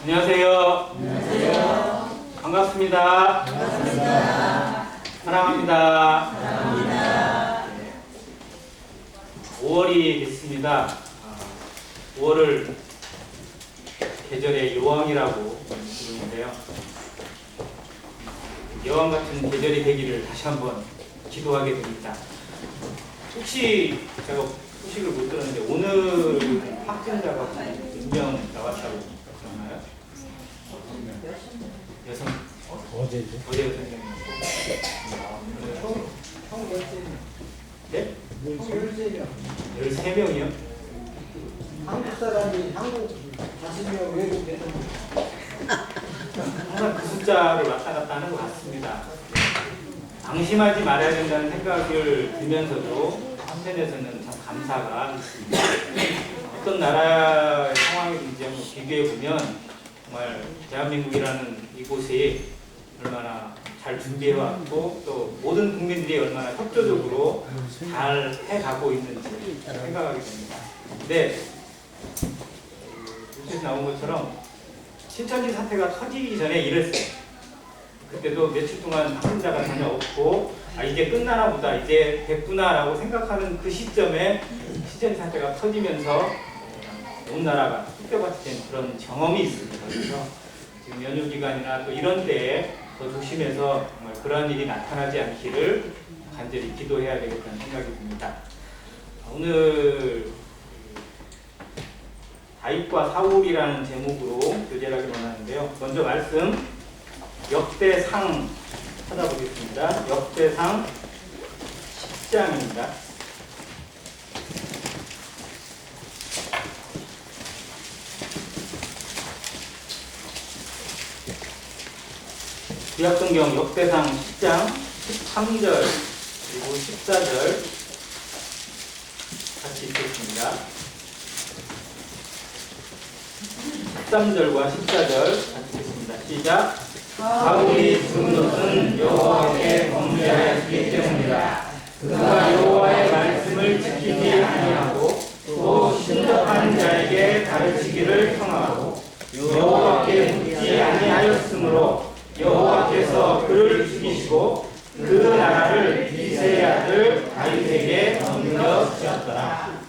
안녕하세요. 안녕하세요. 반갑습니다. 반갑습니다. 사랑합니다. 사랑합니다. 5월이 됐습니다. 5월을 계절의 여왕이라고 부르는데요. 여왕 같은 계절이 되기를 다시 한번 기도하게 됩니다. 혹시 제가 소식을 못 들었는데 오늘 확진자가 몇 명 나왔다고 그러나요? 여성? 어제죠. 어제 여성이었고. 네? 13명이요? 한국 사람이 한국 40명 외국 대통 항상 그 숫자를 왔다 갔다 하는 것 같습니다. 방심하지 말아야 된다는 생각을 들면서도 한편에서는 참 감사가 있습니다. 어떤 나라의 상황이든지 한번 비교해보면 정말 대한민국이라는 이곳이 얼마나 잘 준비해왔고 또 모든 국민들이 얼마나 협조적으로 잘 해가고 있는지 생각하게 됩니다. 근데 뉴스에서 나온 것처럼 신천지 사태가 터지기 전에 이랬어요. 그때도 며칠 동안 확진자가 전혀 없고 이제 끝나나 보다 이제 됐구나 라고 생각하는 그 시점에 신천지 사태가 터지면서 온 나라가 뚝배같이 된 그런 경험이 있습니다. 그래서 지금 연휴 기간이나 또 이런 때에 더 조심해서 정말 그러한 일이 나타나지 않기를 간절히 기도해야 되겠다는 생각이 듭니다. 오늘 다윗과 사울이라는 제목으로 교제를 하기 원하는데요. 먼저 말씀 역대상 찾아보겠습니다. 역대상 10장입니다. 구약성경 역대상 10장 13절 그리고 14절 같이 읽겠습니다. 13절과 14절 같이 읽겠습니다. 시작. 사울이 죽은 것은 여호와께 범죄하였기 때문이다. 그가 여호와의 말씀을 지키지 아니하고 또 신접한 자에게 가르치기를 청하고 여호와께 묻지 아니하였으므로 여호와께서 그를 죽이시고 그 나라를 기세의 아들 다윗에게 넘겨주셨더라.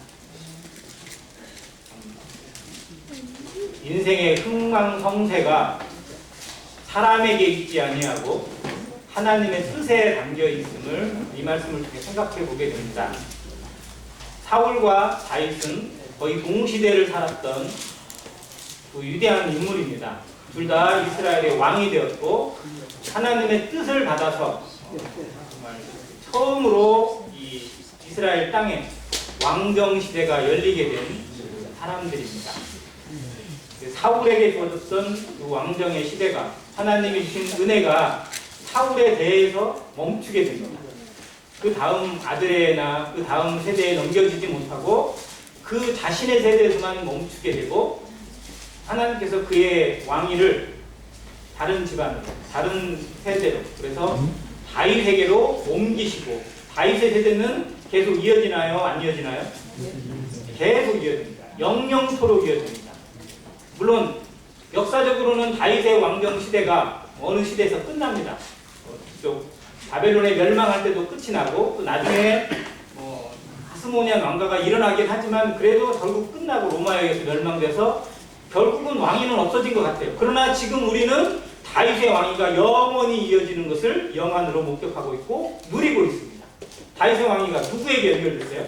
인생의 흥망성쇠가 사람에게 있지 아니하고 하나님의 뜻에 담겨 있음을 이 말씀을 통해 생각해 보게 됩니다. 사울과 다윗은 거의 동시대를 살았던 그 위대한 인물입니다. 둘 다 이스라엘의 왕이 되었고 하나님의 뜻을 받아서 정말 처음으로 이 이스라엘 땅에 왕정 시대가 열리게 된 사람들입니다. 사울에게 주어졌던 그 왕정의 시대가 하나님이 주신 은혜가 사울에 대해서 멈추게 됩니다. 그 다음 아들에나 그 다음 세대에 넘겨지지 못하고 그 자신의 세대에서만 멈추게 되고 하나님께서 그의 왕위를 다른 집안으로, 다른 세대로, 그래서 다윗에게로 옮기시고 다윗의 세대는 계속 이어지나요? 안 이어지나요? 계속 이어집니다. 영영토록 이어집니다. 물론 역사적으로는 다윗의 왕정 시대가 어느 시대에서 끝납니다. 또 바벨론에 멸망할 때도 끝이 나고 또 나중에 하스모니안 왕가가 일어나긴 하지만 그래도 결국 끝나고 로마에 의해서 멸망돼서 결국은 왕위는 없어진 것 같아요. 그러나 지금 우리는 다윗의 왕위가 영원히 이어지는 것을 영안으로 목격하고 있고 누리고 있습니다. 다윗의 왕위가 누구에게 연결됐어요?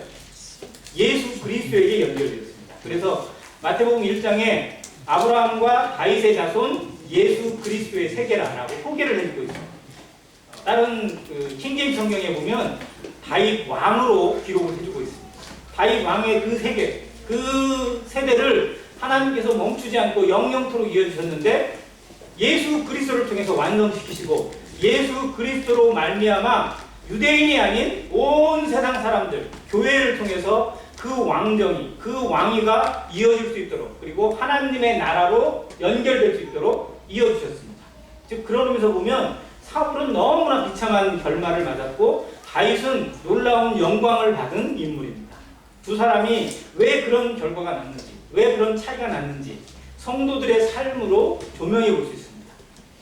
예수 그리스도에게 연결되었습니다. 그래서 마태복음 1장에 아브라함과 다윗의 자손 예수 그리스도의 세계라라고 소개를 해주고 있습니다. 다른 킹제임스 성경에 보면 다윗 왕으로 기록을 해주고 있습니다. 다윗 왕의 그 세계, 그 세대를 하나님께서 멈추지 않고 영영토록 이어주셨는데 예수 그리스도를 통해서 완성시키시고 예수 그리스도로 말미암아 유대인이 아닌 온 세상 사람들, 교회를 통해서 그 왕정이, 그 왕위가 이어질 수 있도록 그리고 하나님의 나라로 연결될 수 있도록 이어주셨습니다. 즉 그런 의미에서 보면 사울은 너무나 비참한 결말을 맞았고 다윗은 놀라운 영광을 받은 인물입니다. 두 사람이 왜 그런 결과가 났는지, 왜 그런 차이가 났는지 성도들의 삶으로 조명해 볼 수 있습니다.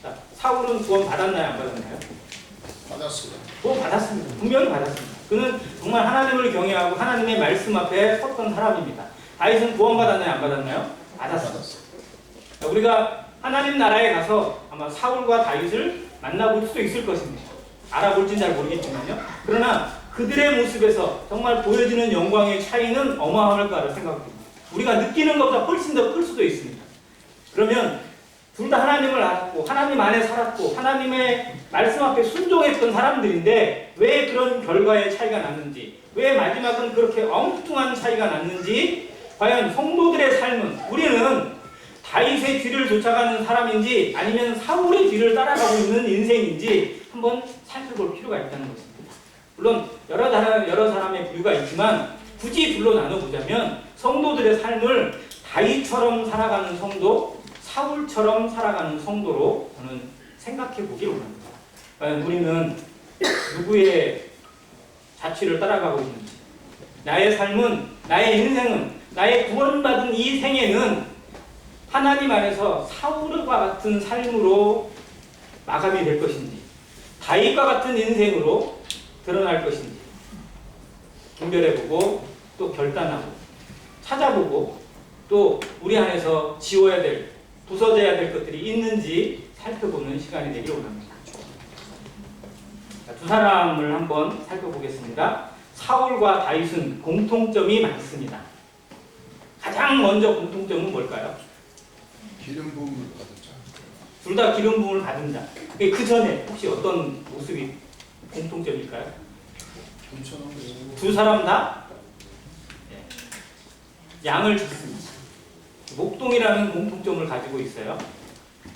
자, 사울은 구원 받았나요? 안 받았나요? 받았습니다. 구원 받았습니다. 분명히 받았습니다. 그는 정말 하나님을 경외하고 하나님의 말씀 앞에 섰던 사람입니다. 다윗은 구원 받았나요? 안 받았나요? 받았습니다. 자, 우리가 하나님 나라에 가서 아마 사울과 다윗을 만나볼 수도 있을 것입니다. 알아볼지는 잘 모르겠지만요. 그러나 그들의 모습에서 정말 보여지는 영광의 차이는 어마어마할 거라 생각합니다. 우리가 느끼는 것보다 훨씬 더 클 수도 있습니다. 그러면 둘 다 하나님을 알았고 하나님 안에 살았고 하나님의 말씀 앞에 순종했던 사람들인데 왜 그런 결과의 차이가 났는지, 왜 마지막은 그렇게 엉뚱한 차이가 났는지, 과연 성도들의 삶은 우리는 다윗의 뒤를 쫓아가는 사람인지 아니면 사울의 뒤를 따라가고 있는 인생인지 한번 살펴볼 필요가 있다는 것입니다. 물론 여러 사람의 부류가 있지만 굳이 둘로 나눠보자면 성도들의 삶을 다윗처럼 살아가는 성도, 사울처럼 살아가는 성도로 저는 생각해 보길 원합니다. 과연 우리는 누구의 자취를 따라가고 있는지, 나의 삶은, 나의 인생은, 나의 구원받은 이 생애는 하나님 안에서 사울과 같은 삶으로 마감이 될 것인지, 다윗과 같은 인생으로 드러날 것인지 분별해보고 또 결단하고 찾아보고 또 우리 안에서 지워야 될, 부서져야 될 것들이 있는지 살펴보는 시간이 되길 원합니다. 자, 두 사람을 한번 살펴보겠습니다. 사울과 다윗은 공통점이 많습니다. 가장 먼저 공통점은 뭘까요? 기름 부음을 받은 자. 둘 다 기름 부음을 받은 자. 그 전에 혹시 어떤 모습이 공통점일까요? 두 사람 다 양을 짓습니다. 목동이라는 공통점을 가지고 있어요.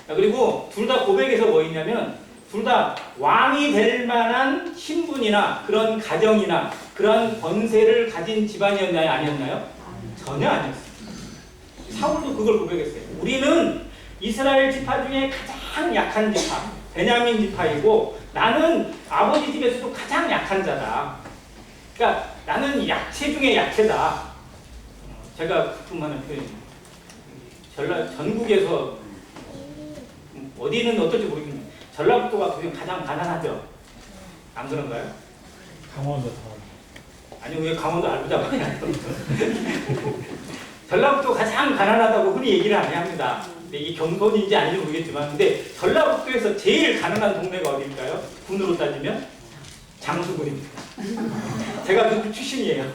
그리고 둘 다 고백에서 뭐 있냐면 둘 다 왕이 될 만한 신분이나 그런 가정이나 그런 권세를 가진 집안이었나요? 아니었나요? 전혀 아니었어요. 사울도 그걸 고백했어요. 우리는 이스라엘 지파 중에 가장 약한 지파, 베냐민 지파이고 나는 아버지 집에서도 가장 약한 자다. 그러니까 나는 약체 중에 약체다. 제가 가끔 하는 표현입니다. 전국에서 어디는 어떨지 모르겠는데 전라북도가 가장 가난하죠. 안 그런가요? 강원도 아니 왜 강원도 알부자가 전라북도 가장 가난하다고 흔히 얘기를 안 합니다. 근데 이게 경선인지 아닌지 모르겠지만 근데 전라북도에서 제일 가난한 동네가 어디일까요? 군으로 따지면 장수군입니다. 제가 그 출신이에요.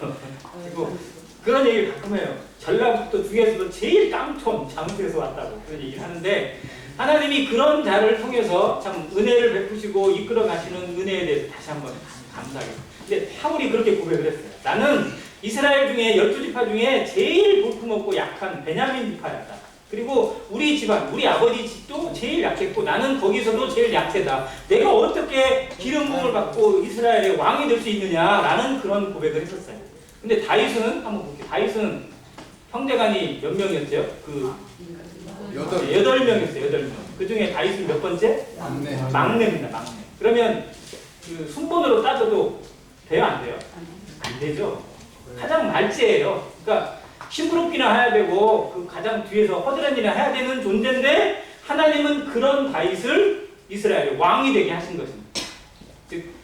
그리고 그런 얘기를 가끔 해요. 전라북도 중에서도 제일 깡촌 장수에서 왔다고 그런 얘기를 하는데 하나님이 그런 자를 통해서 참 은혜를 베푸시고 이끌어 가시는 은혜에 대해서 다시 한번 감사해요. 근데 사울이 그렇게 고백을 했어요. 나는 이스라엘 중에 12지파 중에 제일 볼품없고 약한 베냐민 지파였다. 그리고 우리 집안, 우리 아버지 집도 제일 약했고 나는 거기서도 제일 약하다. 내가 어떻게 기름 부음을 받고 이스라엘의 왕이 될 수 있느냐라는 그런 고백을 했었어요. 근데 다윗은 한번 볼게요. 다윗은 형제간이 몇 명이었죠? 그 8명이었어요. 8명. 그 중에 다윗은 몇 번째? 막내입니다. 막내. 그러면 그 순번으로 따져도 돼요? 안 돼요? 안 되죠. 가장 말째예요. 그러니까 심부름기나 해야 되고 그 가장 뒤에서 허드렛 일이나 해야 되는 존재인데 하나님은 그런 다윗을 이스라엘의 왕이 되게 하신 것입니다. 즉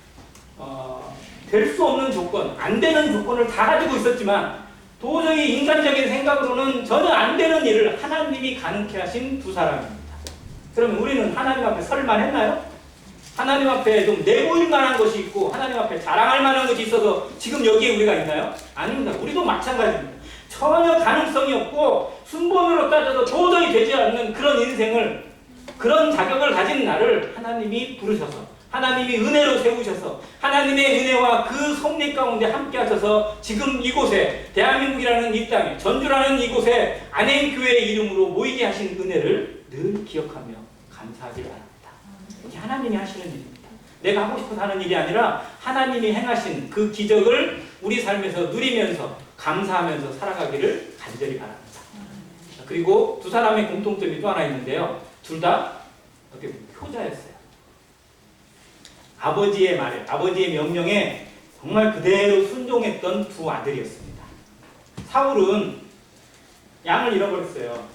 될 수 없는 조건, 안 되는 조건을 다 가지고 있었지만 도저히 인간적인 생각으로는 전혀 안 되는 일을 하나님이 가능케 하신 두 사람입니다. 그러면 우리는 하나님 앞에 설만 했나요? 하나님 앞에 좀 내보일 만한 것이 있고 하나님 앞에 자랑할 만한 것이 있어서 지금 여기에 우리가 있나요? 아닙니다. 우리도 마찬가지입니다. 전혀 가능성이 없고 순번으로 따져도 도저히 되지 않는 그런 인생을, 그런 자격을 가진 나를 하나님이 부르셔서 하나님이 은혜로 세우셔서 하나님의 은혜와 그 섭리 가운데 함께 하셔서 지금 이곳에 대한민국이라는 이 땅에 전주라는 이곳에 안행교회의 이름으로 모이게 하신 은혜를 늘 기억하며 감사하길 바랍니다. 이게 하나님이 하시는 일입니다. 내가 하고 싶어서 하는 일이 아니라 하나님이 행하신 그 기적을 우리 삶에서 누리면서 감사하면서 살아가기를 간절히 바랍니다. 그리고 두 사람의 공통점이 또 하나 있는데요. 둘 다 어떻게 보면 효자였어요. 아버지의 말에, 아버지의 명령에 정말 그대로 순종했던 두 아들이었습니다. 사울은 양을 잃어버렸어요.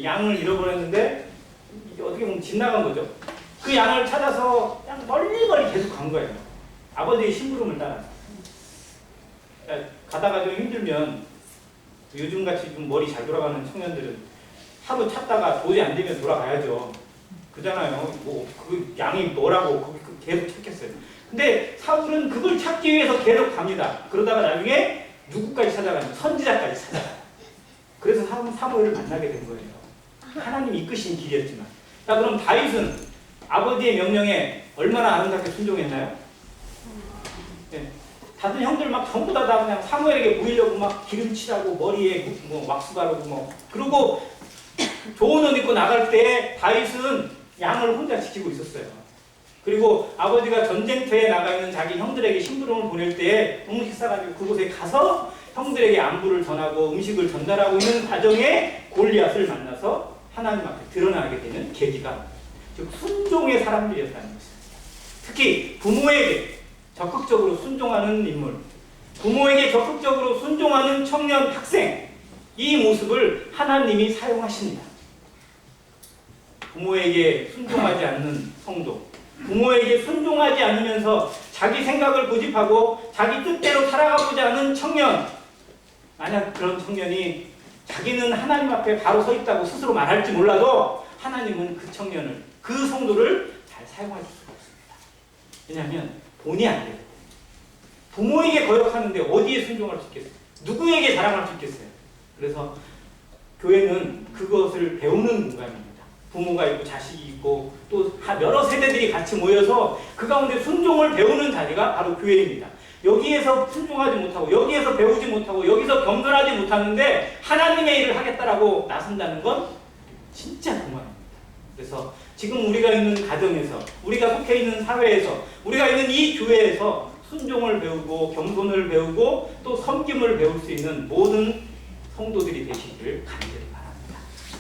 양을 잃어버렸는데 이게 어떻게 보면 집 나간 거죠. 그 양을 찾아서 그냥 멀리 계속 간 거예요. 아버지의 심부름을 따라서. 가다가 좀 힘들면 요즘같이 좀 머리 잘 돌아가는 청년들은 하루 찾다가 도저히 안 되면 돌아가야죠. 그잖아요. 뭐 그 양이 뭐라고 계속 찾겠어요. 근데 사울은 그걸 찾기 위해서 계속 갑니다. 그러다가 나중에 누구까지 찾아가냐? 선지자까지 찾아가요. 그래서 사무엘을 만나게 된 거예요. 하나님이 이끄신 길이었지만. 자, 그럼 다윗은 아버지의 명령에 얼마나 아름답게 순종했나요? 네. 다른 형들 막 전부 다 그냥 사무엘에게 보이려고 막 기름칠하고 머리에 뭐 왁스 바르고 뭐 그러고 좋은 옷 입고 나갈 때 다윗은 양을 혼자 지키고 있었어요. 그리고 아버지가 전쟁터에 나가 있는 자기 형들에게 심부름을 보낼 때 동식사 싸가지고 그곳에 가서 형들에게 안부를 전하고 음식을 전달하고 있는 과정에 골리앗을 만나서 하나님 앞에 드러나게 되는 계기가 즉 순종의 사람들이었다는 것입니다. 특히 부모에게 적극적으로 순종하는 인물, 부모에게 적극적으로 순종하는 청년 학생, 이 모습을 하나님이 사용하십니다. 부모에게 순종하지 않는 성도, 부모에게 순종하지 않으면서 자기 생각을 고집하고 자기 뜻대로 살아가고자 하는 청년, 만약 그런 청년이 자기는 하나님 앞에 바로 서 있다고 스스로 말할지 몰라도 하나님은 그 청년을, 그 성도를 잘 사용하실 수가 없습니다. 왜냐하면 본이 안 돼요. 부모에게 거역하는데 어디에 순종할 수 있겠어요? 누구에게 자랑할 수 있겠어요? 그래서 교회는 그것을 배우는 공간입니다. 부모가 있고 자식이 있고 또 여러 세대들이 같이 모여서 그 가운데 순종을 배우는 자리가 바로 교회입니다. 여기에서 순종하지 못하고 여기에서 배우지 못하고 여기서 겸손하지 못하는데 하나님의 일을 하겠다라고 나선다는 건 진짜 공허합니다. 그래서 지금 우리가 있는 가정에서, 우리가 속해 있는 사회에서, 우리가 있는 이 교회에서 순종을 배우고 겸손을 배우고 또 섬김을 배울 수 있는 모든 성도들이 되시기를 간절히 바랍니다.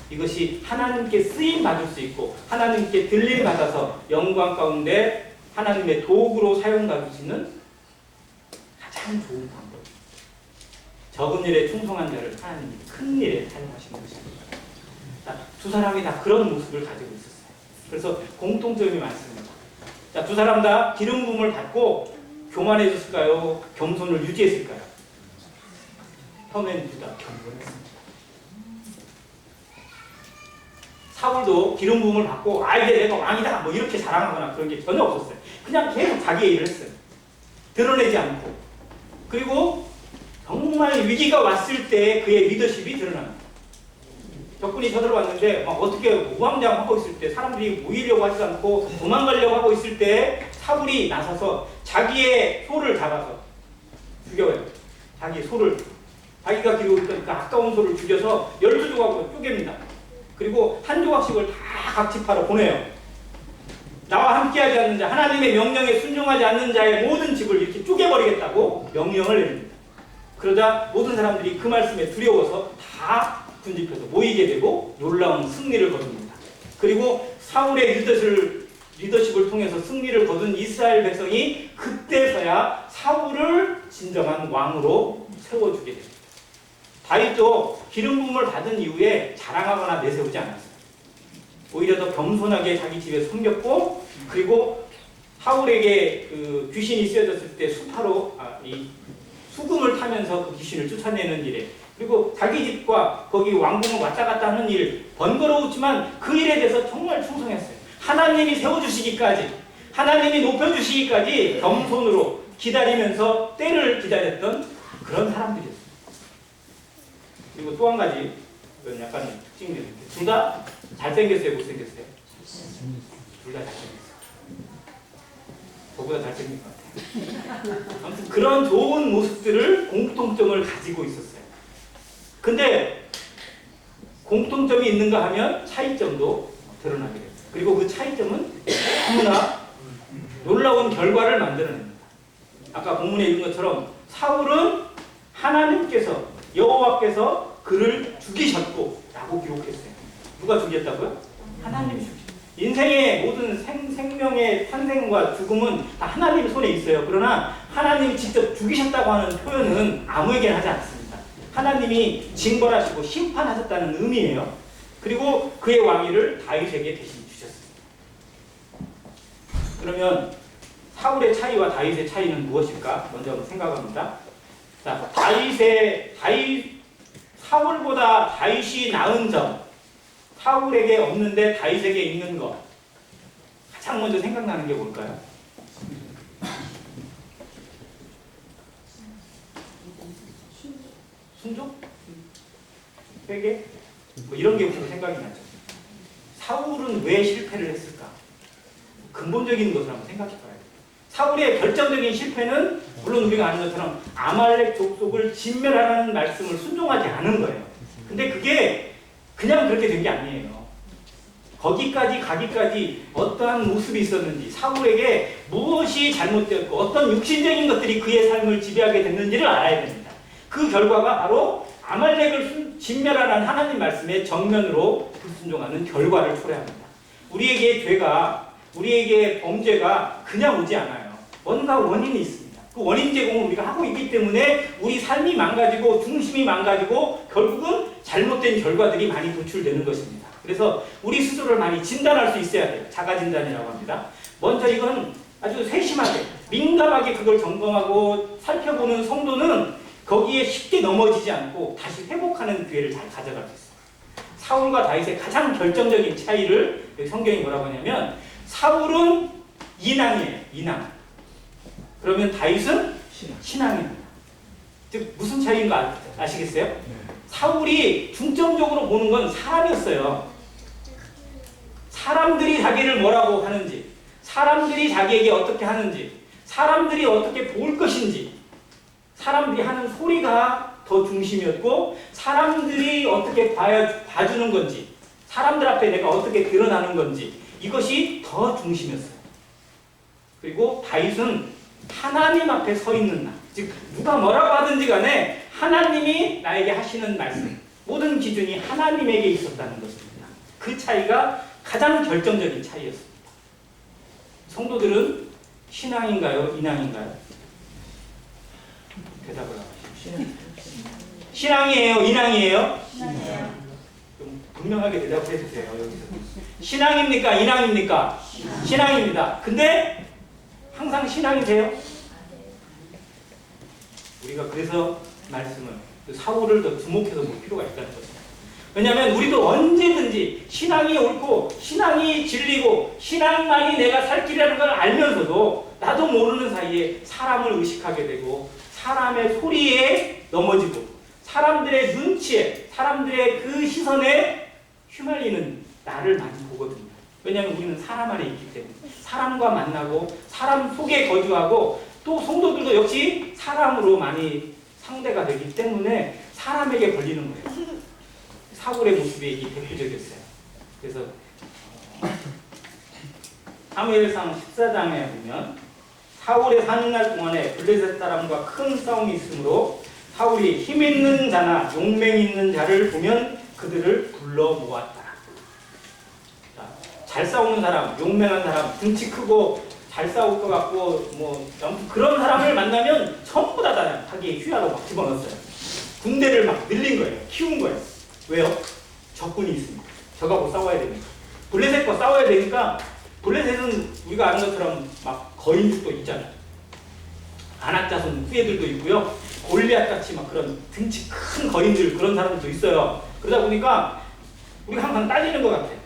이것이 하나님께 쓰임 받을 수 있고 하나님께 들림 받아서 영광 가운데 하나님의 도구로 사용받을 수 있는 가장 좋은 방법. 적은 일에 충성한 자를 하나님이 큰 일에 사용하시는 것입니다. 자, 두 사람이 다 그런 모습을 가지고 있었어요. 그래서 공통점이 많습니다. 자, 두 사람 다 기름 부음을 받고 교만해졌을까요? 겸손을 유지했을까요? 처음엔 둘 다 겸손했습니다. 사울도 기름 부음을 받고 이제 내가 왕이다 뭐 이렇게 자랑하거나 그런 게 전혀 없었어요. 그냥 계속 자기의 일을 했어요. 드러내지 않고. 그리고 정말 위기가 왔을 때 그의 리더십이 드러납니다. 적군이 쳐들어왔는데 막 어떻게 우왕좌왕하고 있을 때 사람들이 모이려고 하지 않고 도망가려고 하고 있을 때 사울이 나서서 자기의 소를 잡아서 죽여요. 자기의 소를, 자기가 기르고 있던 그 아까운 소를 죽여서 12조각으로 쪼갭니다. 그리고 한 조각씩을 다 각 지파로 보내요. 나와 함께하지 않는 자, 하나님의 명령에 순종하지 않는 자의 모든 집을 이렇게 쪼개버리겠다고 명령을 내립니다. 그러자 모든 사람들이 그 말씀에 두려워서 다 군집해서 모이게 되고 놀라운 승리를 거둡니다. 그리고 사울의 리더십을 통해서 승리를 거둔 이스라엘 백성이 그때서야 사울을 진정한 왕으로 세워주게 됩니다. 다윗도 기름 부음을 받은 이후에 자랑하거나 내세우지 않았어요. 오히려 더 겸손하게 자기 집에 숨겼고, 그리고 사울에게 그 귀신이 쓰여졌을 때 수파로 이 수금을 타면서 그 귀신을 쫓아내는 일에, 그리고 자기 집과 거기 왕궁을 왔다 갔다 하는 일, 번거로웠지만 그 일에 대해서 정말 충성했어요. 하나님이 세워주시기까지, 하나님이 높여주시기까지 겸손으로 기다리면서 때를 기다렸던 그런 사람들이었어요. 그리고 또 한 가지 약간 특징이 있는데, 둘 다 잘생겼어요, 못생겼어요? 둘 다 잘생겼어요. 저보다 잘생긴 것 같아요. 아무튼 그런 좋은 모습들을 공통점을 가지고 있었어요. 근데 공통점이 있는가 하면 차이점도 드러나게 됩니다. 그리고 그 차이점은 너무나 놀라운 결과를 만들어냅니다. 아까 본문에 읽은 것처럼 사울은 하나님께서, 여호와께서 그를 죽이셨고 라고 기록했어요. 누가 죽였다고요? 하나님이 죽이셨어요. 인생의 모든 생명의 탄생과 죽음은 다 하나님 손에 있어요. 그러나 하나님이 직접 죽이셨다고 하는 표현은 아무에게나 하지 않습니다. 하나님이 징벌하시고 심판하셨다는 의미예요. 그리고 그의 왕위를 다윗에게 대신 주셨습니다. 그러면 사울의 차이와 다윗의 차이는 무엇일까? 먼저 한번 생각합니다. 자, 사울보다 다윗이 나은 점, 사울에게 없는데 다윗에게 있는 것. 가장 먼저 생각나는 게 뭘까요? 순종? 회개? 뭐 이런 게 우선 생각이 나죠. 사울은 왜 실패를 했을까? 근본적인 것을 한번 생각해 봐야 돼요. 사울의 결정적인 실패는 물론 우리가 아는 것처럼 아말렉 족속을 진멸하라는 말씀을 순종하지 않은 거예요. 근데 그게 그냥 그렇게 된 게 아니에요. 거기까지 가기까지 어떠한 모습이 있었는지, 사울에게 무엇이 잘못되었고 어떤 육신적인 것들이 그의 삶을 지배하게 됐는지를 알아야 됩니다. 그 결과가 바로 아말렉을 진멸하라는 하나님 말씀에 정면으로 불순종하는 결과를 초래합니다. 우리에게 죄가, 우리에게 범죄가 그냥 오지 않아요. 뭔가 원인이 있습니다. 그 원인 제공을 우리가 하고 있기 때문에 우리 삶이 망가지고 중심이 망가지고 결국은 잘못된 결과들이 많이 도출되는 것입니다. 그래서 우리 스스로를 많이 진단할 수 있어야 돼요. 자가 진단이라고 합니다. 먼저 이건 아주 세심하게 민감하게 그걸 점검하고 살펴보는 성도는 거기에 쉽게 넘어지지 않고 다시 회복하는 기회를 잘 가져갈 수 있어요. 사울과 다윗의 가장 결정적인 차이를 여기 성경이 뭐라고 하냐면 사울은 인왕이에요. 인왕. 그러면 다윗은 신왕입니다. 즉 무슨 차이인가 아시겠어요? 사울이 중점적으로 보는 건 사람이었어요. 사람들이 자기를 뭐라고 하는지, 사람들이 자기에게 어떻게 하는지, 사람들이 어떻게 볼 것인지, 사람들이 하는 소리가 더 중심이었고 사람들이 어떻게 봐주는 건지, 사람들 앞에 내가 어떻게 드러나는 건지 이것이 더 중심이었어요. 그리고 다윗은 하나님 앞에 서 있는 나, 즉 누가 뭐라고 하든지 간에 하나님이 나에게 하시는 말씀, 모든 기준이 하나님에게 있었다는 것입니다. 그 차이가 가장 결정적인 차이였습니다. 성도들은 신앙인가요? 인왕인가요? 대답을 하십시오. 신앙이에요? 인왕이에요? 좀 분명하게 대답을 해주세요. 여기서 신앙입니까? 인왕입니까? 신앙입니다. 근데 항상 신앙이세요? 우리가 그래서 말씀을 사울을 더 주목해서 볼 필요가 있다는 것입니다. 왜냐하면 우리도 언제든지 신앙이 옳고 신앙이 진리고 신앙만이 내가 살 길이라는 걸 알면서도 나도 모르는 사이에 사람을 의식하게 되고 사람의 소리에 넘어지고 사람들의 눈치에, 사람들의 그 시선에 휘말리는 나를 많이 보거든요. 왜냐하면 우리는 사람 안에 있기 때문에 사람과 만나고 사람 속에 거주하고 또 성도들도 역시 사람으로 많이 상대가 되기 때문에 사람에게 걸리는 거예요. 사울의 모습이 이 대표적이었어요. 그래서 사무엘상 14장에 보면 사울의 사는 날 동안에 블레셋 사람과 큰 싸움이 있으므로 사울이 힘 있는 자나 용맹 있는 자를 보면 그들을 불러 모았다. 잘 싸우는 사람, 용맹한 사람, 등치 크고 잘 싸울 것 같고 뭐 그런 사람을 만나면 전부 다 자기 휘하로 막 집어넣었어요. 군대를 막 늘린 거예요. 키운 거예요. 왜요? 적군이 있으니까. 적하고 싸워야 되니까. 블레셋과 싸워야 되니까. 블레셋은 우리가 아는 것처럼 막 거인들도 있잖아요. 아낙자손 후예들도 있고요. 골리앗같이 막 그런 등치 큰 거인들 그런 사람들도 있어요. 그러다 보니까 우리가 항상 딸리는 것 같아요.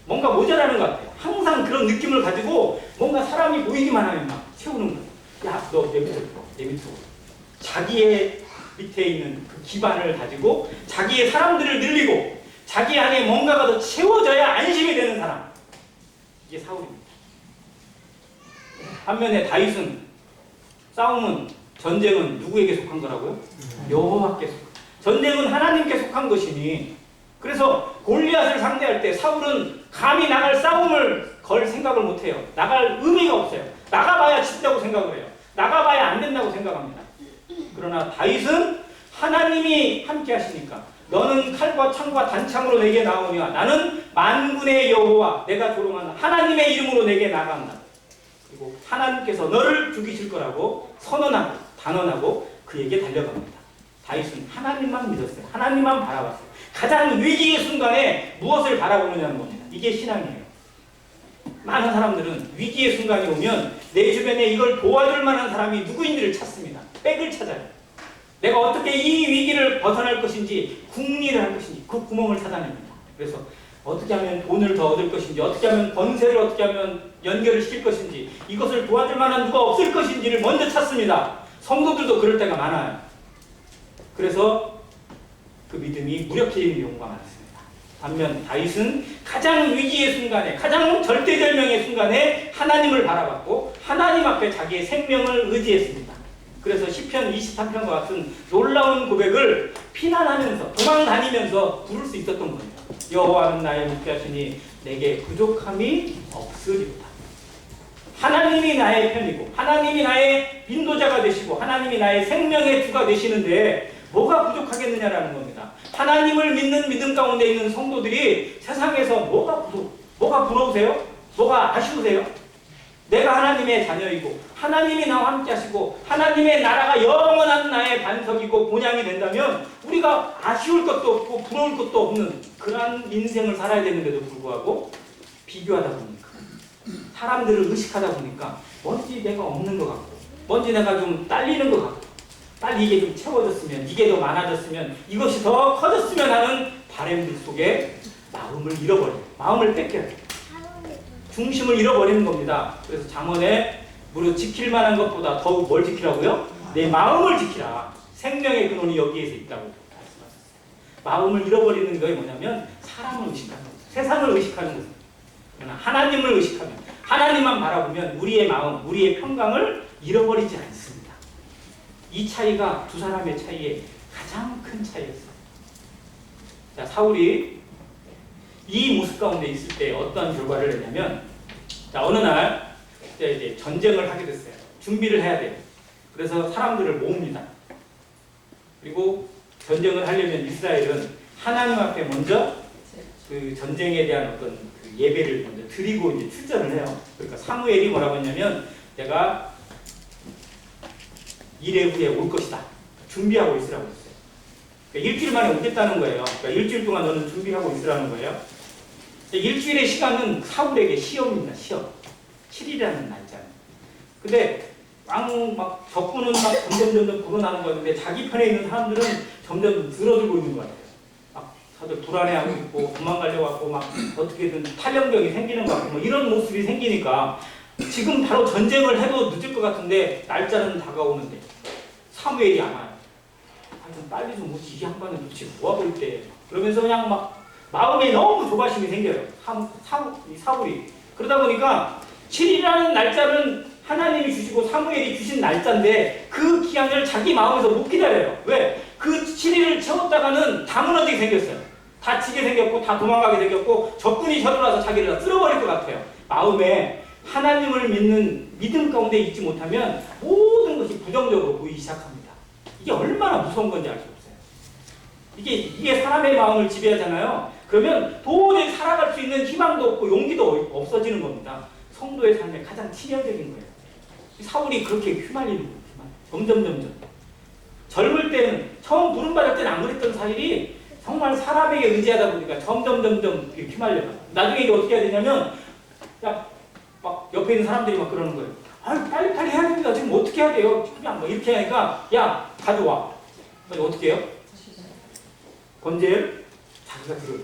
뭔가 모자라는 것 같아요. 항상 그런 느낌을 가지고 뭔가 사람이 보이기만 하면 막 채우는 거예요. 야, 너 내 밑으로 들어. 내 밑으로. 자기의 밑에 있는 그 기반을 가지고 자기의 사람들을 늘리고 자기 안에 뭔가가 더 채워져야 안심이 되는 사람. 이게 사울입니다. 반면에 다윗은 싸움은 전쟁은 누구에게 속한 거라고요? 여호와께 속한. 전쟁은 하나님께 속한 것이니 그래서 골리앗을 상대할 때 사울은 감히 나갈 싸움을 걸 생각을 못해요. 나갈 의미가 없어요. 나가봐야 진다고 생각을 해요. 나가봐야 안 된다고 생각합니다. 그러나 다윗은 하나님이 함께 하시니까 너는 칼과 창과 단창으로 내게 나오니와 나는 만군의 여호와 내가 조롱하는 하나님의 이름으로 내게 나간다. 그리고 하나님께서 너를 죽이실 거라고 선언하고 단언하고 그에게 달려갑니다. 다윗은 하나님만 믿었어요. 하나님만 바라봤어요. 가장 위기의 순간에 무엇을 바라보느냐는 겁니다. 이게 신앙이에요. 많은 사람들은 위기의 순간이 오면 내 주변에 이걸 도와줄 만한 사람이 누구인지를 찾습니다. 백을 찾아요. 내가 어떻게 이 위기를 벗어날 것인지, 국리를 할 것인지 그 구멍을 찾아냅니다. 그래서 어떻게 하면 돈을 더 얻을 것인지, 어떻게 하면 권세를 어떻게 하면 연결을 시킬 것인지, 이것을 도와줄 만한 누가 없을 것인지를 먼저 찾습니다. 성도들도 그럴 때가 많아요. 그래서 그 믿음이 무력해지는 경우가 많습니다. 반면 다윗은 가장 위기의 순간에, 가장 절대절명의 순간에 하나님을 바라봤고 하나님 앞에 자기의 생명을 의지했습니다. 그래서 시편 23편과 같은 놀라운 고백을 피난하면서 도망다니면서 부를 수 있었던 거예요. 여호와는 나의 목자시니 내게 부족함이 없으리로다. 하나님이 나의 편이고 하나님이 나의 인도자가 되시고 하나님이 나의 생명의 주가 되시는데 뭐가 부족하겠느냐라는 겁니다. 하나님을 믿는 믿음 가운데 있는 성도들이 세상에서 뭐가 부러우세요? 뭐가 아쉬우세요? 내가 하나님의 자녀이고 하나님이 나와 함께 하시고 하나님의 나라가 영원한 나의 반석이고 본향이 된다면 우리가 아쉬울 것도 없고 부러울 것도 없는 그러한 인생을 살아야 되는데도 불구하고 비교하다 보니까 사람들을 의식하다 보니까 뭔지 내가 없는 것 같고 뭔지 내가 좀 딸리는 것 같고 빨리 이게 좀 채워졌으면, 이게 더 많아졌으면, 이것이 더 커졌으면 하는 바람들 속에 마음을 잃어버려요. 마음을 뺏겨요. 중심을 잃어버리는 겁니다. 그래서 잠언에 무릇 지킬 만한 것보다 더욱 뭘 지키라고요? 내 마음을 지키라. 생명의 근원이 여기에서 있다고 말씀하셨어요. 마음을 잃어버리는 것이 뭐냐면 사람을 의식하는 거죠. 세상을 의식하는 거죠. 그러나 하나님을 의식하면, 하나님만 바라보면 우리의 마음, 우리의 평강을 잃어버리지 않습니다. 이 차이가 두 사람의 차이의 가장 큰 차이였어요. 자, 사울이 이 모습 가운데 있을 때 어떤 결과를 내냐면, 자, 어느 날 이제 전쟁을 하게 됐어요. 준비를 해야 돼요. 그래서 사람들을 모읍니다. 그리고 전쟁을 하려면 이스라엘은 하나님 앞에 먼저 그 전쟁에 대한 어떤 그 예배를 먼저 드리고 이제 출전을 해요. 그러니까 사무엘이 뭐라고 했냐면, 내가 1회 후에 올 것이다. 준비하고 있으라고 했어요. 그러니까 일주일 만에 오겠다는 거예요. 그러니까 일주일 동안 너는 준비하고 있으라는 거예요. 일주일의 시간은 사울에게 시험입니다. 시험. 7일이라는 날짜는. 근데 막 적군은 막 점점 불어나는 거였는데 자기 편에 있는 사람들은 점점 줄어들고 있는 거 같아요. 막 다들 불안해하고 있고 도망가려고 하고 막 어떻게든 탈영병이 생기는 것 같고 뭐 이런 모습이 생기니까 지금 바로 전쟁을 해도 늦을 것 같은데 날짜는 다가오는데 사무엘이 안 와요. 좀 빨리 좀 오지. 이 양반은 도대체 뭐하고 있대. 그러면서 그냥 막 마음에 너무 조바심이 생겨요. 사울이. 그러다 보니까 7일이라는 날짜는 하나님이 주시고 사무엘이 주신 날짜인데 그 기한을 자기 마음에서 못 기다려요. 왜? 그 7일을 채웠다가는 다 무너지게 생겼어요. 다치게 생겼고 다 도망가게 생겼고 적군이 쳐들어와서 자기를 다 쓸어버릴 것 같아요. 마음에 하나님을 믿는 믿음 가운데 있지 못하면 모든 것이 부정적으로 보이기 시작합니다. 이게 얼마나 무서운 건지 알 수 없어요. 이게 사람의 마음을 지배하잖아요. 그러면 도저히 살아갈 수 있는 희망도 없고 용기도 없어지는 겁니다. 성도의 삶에 가장 치명적인 거예요. 사울이 그렇게 휘말리는 거예요. 점점. 젊을 때는 처음 부름받을 때는 안 그랬던 사실이 정말 사람에게 의지하다 보니까 점점 휘말려요. 나중에 이게 어떻게 해야 되냐면 막 옆에 있는 사람들이 막 그러는 거예요. 아, 빨리 해야 됩니다. 지금 어떻게 해야 돼요? 그냥 뭐 이렇게 하니까 야 가져와. 어떻게 해요? 번제를 자기가 들어요.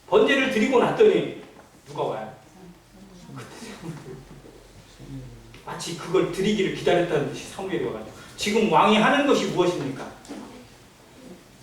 번제를 드리고 났더니 누가 와요? 마치 그걸 드리기를 기다렸다는 듯이 사무엘이 와가지고 지금 왕이 하는 것이 무엇입니까?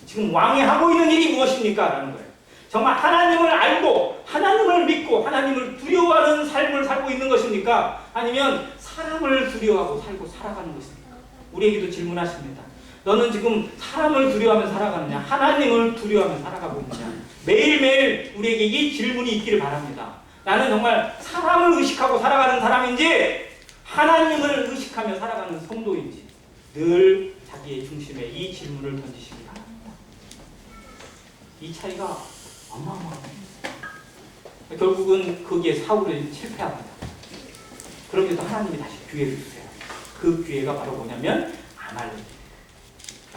지금 왕이 하고 있는 일이 무엇입니까? 라는 거예요. 정말 하나님을 알고 하나님을 믿고 하나님을 두려워하는 삶을 살고 있는 것입니까? 아니면 사람을 두려워하고 살고 살아가는 것입니까? 우리에게도 질문하십니다. 너는 지금 사람을 두려워하며 살아가느냐? 하나님을 두려워하며 살아가고 있느냐? 매일매일 우리에게 이 질문이 있기를 바랍니다. 나는 정말 사람을 의식하고 살아가는 사람인지 하나님을 의식하며 살아가는 성도인지 늘 자기의 중심에 이 질문을 던지시기 바랍니다. 이 차이가 어마어마합니다. 결국은 거기에 사울은 실패합니다. 그런데도 하나님이 다시 기회를 주세요. 그 그 기회가 바로 뭐냐면 아말렉.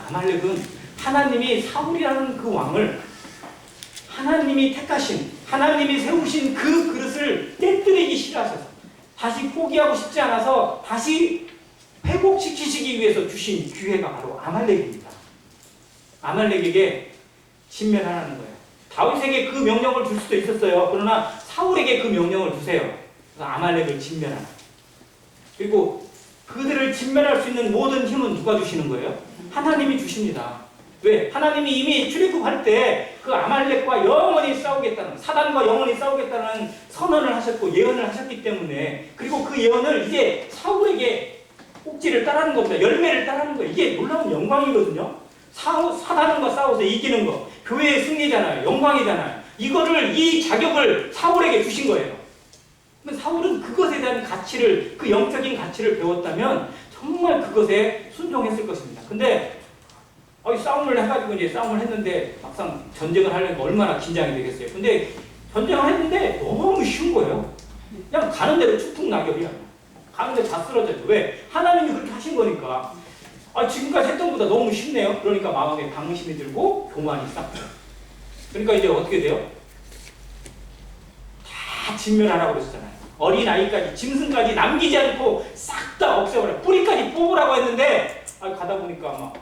아말렉은 하나님이 사울이라는 그 왕을 하나님이 택하신, 하나님이 세우신 그 그릇을 깨뜨리기 싫어하셔서 다시 포기하고 싶지 않아서 다시 회복시키시기 위해서 주신 기회가 바로 아말렉입니다. 아말렉에게 진멸하라는 거예요. 다윗에게 그 명령을 줄 수도 있었어요. 그러나 사울에게 그 명령을 주세요. 그래서 아말렉을 진멸하라. 그리고 그들을 진멸할 수 있는 모든 힘은 누가 주시는 거예요? 하나님이 주십니다. 왜? 하나님이 이미 출애굽할 때 그 아말렉과 영원히 싸우겠다는, 사단과 영원히 싸우겠다는 선언을 하셨고 예언을 하셨기 때문에, 그리고 그 예언을 이제 사울에게 꼭지를 따라는 겁니다. 열매를 따라는 거예요. 이게 놀라운 영광이거든요. 사단과 싸워서 이기는 거, 교회의 승리잖아요. 영광이잖아요. 이거를, 이 자격을 사울에게 주신 거예요. 사울은 그것에 대한 가치를, 그 영적인 가치를 배웠다면 정말 그것에 순종했을 것입니다. 근데 싸움을 해가지고 이제 싸움을 했는데 막상 전쟁을 하려니까 얼마나 긴장이 되겠어요. 근데 전쟁을 했는데 너무 쉬운 거예요. 그냥 가는 대로 축풍낙엽이야. 가는 대로 다 쓰러져요. 왜? 하나님이 그렇게 하신 거니까. 지금까지 했던 것보다 너무 쉽네요. 그러니까 마음에 방심이 들고 교만이 싹트요. 그러니까 이제 어떻게 돼요? 다 진멸하라고 그랬잖아요. 어린아이까지, 짐승까지 남기지 않고 싹 다 없애버려. 뿌리까지 뽑으라고 했는데 가다 보니까 막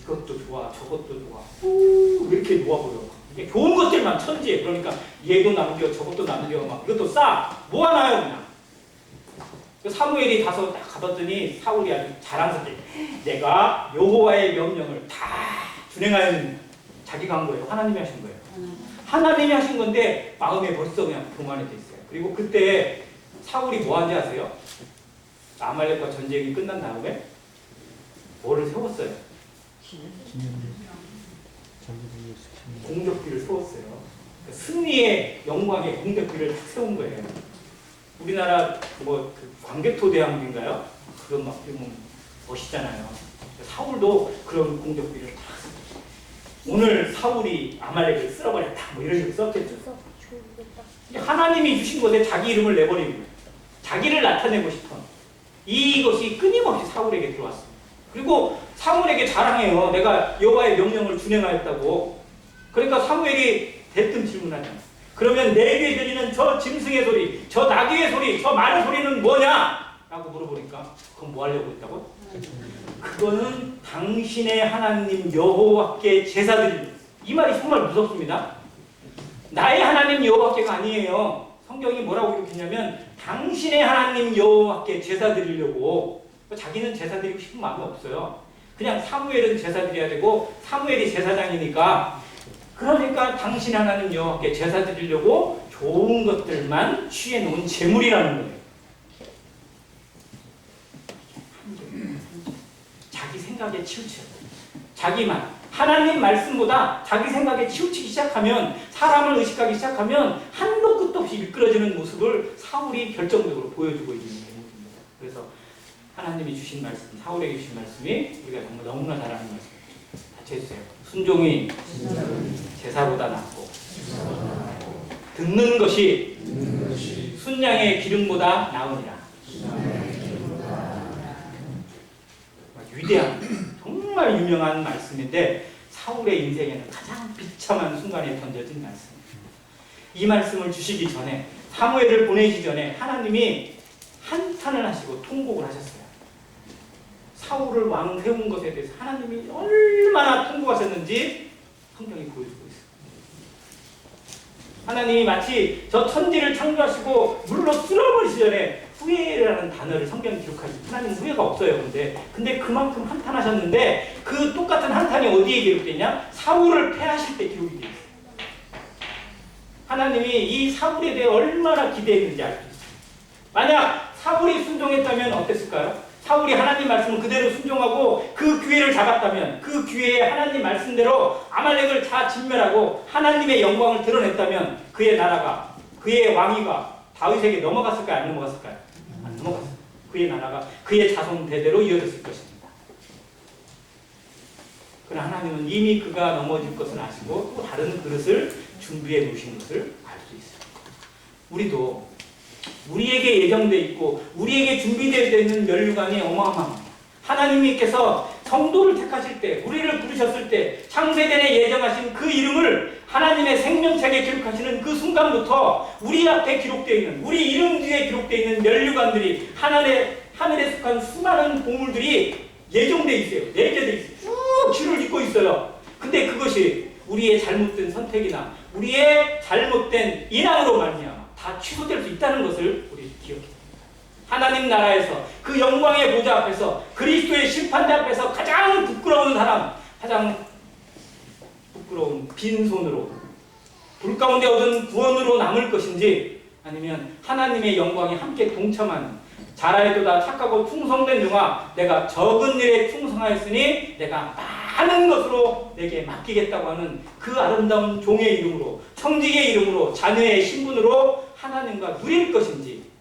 이것도 좋아, 저것도 좋아, 이렇게 놓아버려. 이게 좋은 것들만 천지에. 그러니까 얘도 남겨, 저것도 남겨, 막 이것도 싸 모아놔요 그냥. 사무엘이 가서 딱 가봤더니 사울이 아주 자랑스럽게 내가 여호와의 명령을 다 준행하였는, 자기가 한 거예요. 하나님이 하신 거예요. 하나님이 하신 건데 마음에 벌써 그냥 교만해져 있어요. 그리고 그때 사울이 뭐 한지 아세요? 아말렉과 전쟁이 끝난 다음에 뭐를 세웠어요? 공격기를 세웠어요. 그러니까 승리의 영광의 공격기를 딱 세운 거예요. 우리나라 그 광개토대왕인가요? 그런 막 멋있잖아요. 사울도 그런 공격기를 딱 세웠어요. 오늘 사울이 아말렉을 쓸어버렸다 뭐 이런 식으로 썼겠죠. 하나님이 주신 것에 자기 이름을 내버리는 거예요. 자기를 나타내고 싶어. 이것이 끊임없이 사울에게 들어왔습니다. 그리고 사무엘에게 자랑해요. 내가 여호와의 명령을 준행하였다고. 그러니까 사무엘이 대뜸 질문하잖아요. 그러면 내 귀에 들리는 저 짐승의 소리, 저 나귀의 소리, 저 말의 소리는 뭐냐? 라고 물어보니까 그건 뭐 하려고 했다고? 그거는 당신의 하나님 여호와께 제사 드리는. 이 말이 정말 무섭습니다. 나의 하나님 여호와께가 아니에요. 성경이 뭐라고 기록했냐면 당신의 하나님 여호와께 제사 드리려고. 자기는 제사 드리고 싶은 마음이 없어요. 그냥 사무엘은 제사 드려야 되고 사무엘이 제사장이니까, 그러니까 당신 하나님 여호와께 제사 드리려고 좋은 것들만 취해놓은 재물이라는 거예요. 자기 생각에 치우쳐요. 자기만. 하나님 말씀보다 자기 생각에 치우치기 시작하면, 사람을 의식하기 시작하면 한도 끝도 없이 미끄러지는 모습을 사울이 결정적으로 보여주고 있는 대목입니다. 그래서 하나님이 주신 말씀, 사울에게 주신 말씀이 우리가 정말 너무나 잘 아는 말씀입니다. 같이 해주세요. 순종이 제사보다 낫고 듣는 것이 순양의 기름보다 나으니라. 위대한, 정말 유명한 말씀인데 사울의 인생에는 가장 비참한 순간에 던져진 말씀입니다. 이 말씀을 주시기 전에, 사무엘을 보내기 전에 하나님이 한탄을 하시고 통곡을 하셨어요. 사울을 왕 세운 것에 대해서 하나님이 얼마나 통곡하셨는지 성경이 보여주고 있어요. 하나님이 마치 저 천지를 창조하시고 물로 쓸어버리시 전에 후회라는 단어를 성경이 기록하지, 하나님 후회가 없어요. 근데 그만큼 한탄하셨는데 그 똑같은 한탄이 어디에 기록되냐? 사울을 패하실 때 기록이 되어 있어요. 하나님이 이 사울에 대해 얼마나 기대했는지 알 수 있어요. 만약 사울이 순종했다면 어땠을까요? 사울이 하나님 말씀을 그대로 순종하고 그 기회를 잡았다면, 그 기회에 하나님 말씀대로 아말렉을 다 진멸하고 하나님의 영광을 드러냈다면 그의 나라가, 그의 왕위가 다윗에게 넘어갔을까요? 안 넘어갔을까요? 안 넘어갔어요. 그의 나라가 그의 자손 대대로 이어졌을 것입니다. 그러나 하나님은 이미 그가 넘어질 것을 아시고 또 다른 그릇을 준비해 놓으신 것을 알 수 있어요. 우리도 우리에게 예정돼 있고 우리에게 준비되어 있는 면류관이 어마어마합니다. 하나님께서 성도를 택하실 때, 우리를 부르셨을 때 창세전에 예정하신 그 이름을 하나님의 생명책에 기록하시는 그 순간부터 우리 앞에 기록되어 있는, 우리 이름 뒤에 기록되어 있는 면류관들이 하늘에 속한 수많은 보물들이 예정돼 있어요. 내재돼 있어요. 쭉 줄을 잇고 있어요. 근데 그것이 우리의 잘못된 선택이나 우리의 잘못된 인왕으로 말미암아 다 취소될 수 있다는 것을 우리 기억해야 됩니다. 하나님 나라에서 그 영광의 보좌 앞에서 그리스도의 심판대 앞에서 가장 부끄러운 사람, 가장 부끄러운 빈손으로 불 가운데 얻은 구원으로 남을 것인지, 아니면 하나님의 영광에 함께 동참하는 잘하여도다 착하고 충성된 종아, 내가 적은 일에 충성하였으니 내가 많은 것으로 내게 맡기겠다고 하는 그 아름다운 종의 이름으로, 청직의 이름으로, 자녀의 신분으로 하나님과 누릴 것인지